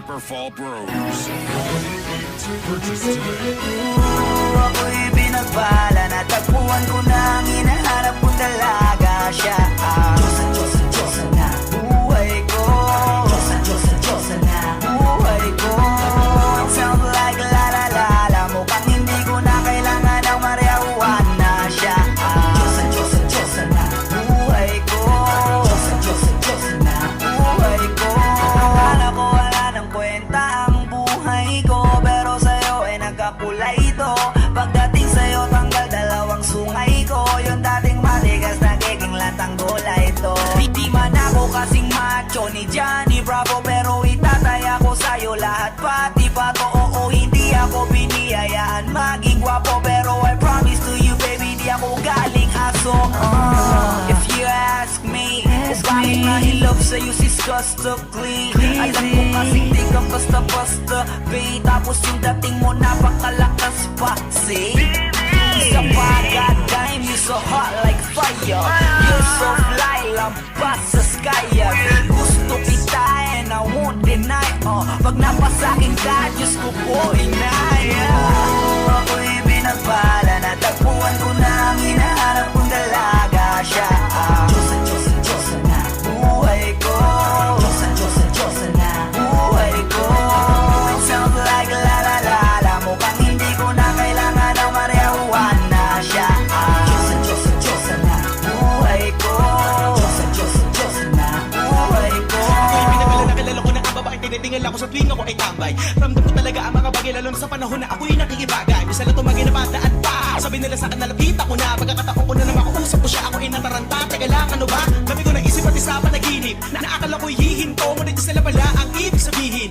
Paper Fall Bros. Purchase today. Ako'y binagbala, natagpuan ko na ang hinahanap kong dalaga. Siya ang Diyosa na buhay ko. Diyosa na buhay ko. It sounds like la la la la. Mukhang hindi ko na kailangan ng marijuana. Siya ang Diyosa na buhay ko. Diyosa na buhay ko. Akala ko wala ng kwenta ang buhay ko, pero sa'yo ay nagkakulay ito. Pagdating sa'yo tanggal dalawang sungay ko. Yung dating matigas nagiging latang gulay ito. Hindi man ako kasing macho ni Johnny Bravo, pero itataya ko sa'yo lahat pati pato. Oo, hindi ako biniyayaan maging gwapo, pero I promise to you baby, di ako galing aso. If you ask me, bakit na in love sa'yo sis gusto clean? Alam ko kasi di ka basta-basta babe, tapos yung dating mo napakalakas pa. See? Isa pa, goddamn, you so hot like fire. You're so fly, lampas sa sky. Gusto kita and I won't deny. Pag napasakin ka, Diyos ko po inaya. Ako'y binagbala, natagpuan ko na ang hinahanap kong dalaga. Siya ang Diyosa na buhay ko. Diyosa na buhay ko. It sounds like la la la la. Mukhang hindi ko na kailangan ng marijuana. Siya ang Diyosa na buhay ko. Diyosa na buhay ko. Ako'y pinabala na kilala ko na ang babaeng tinitingala ko sa tuwing ako ay tambay. Ramdam ko talaga ang mga bagay lalo na sa panahon na ako'y nakikibagay. Bisa lang tumagay na pataan pa. Sabi nila sa akin nalapit ako na. Pagkakataon ko na na makausap ko siya, ako ay nataranta. Teka lang, ano ba? Dami ko na isip at isa panaginip na akala ko'y hihinto. Ngunit sila pala ang ibig sabihin.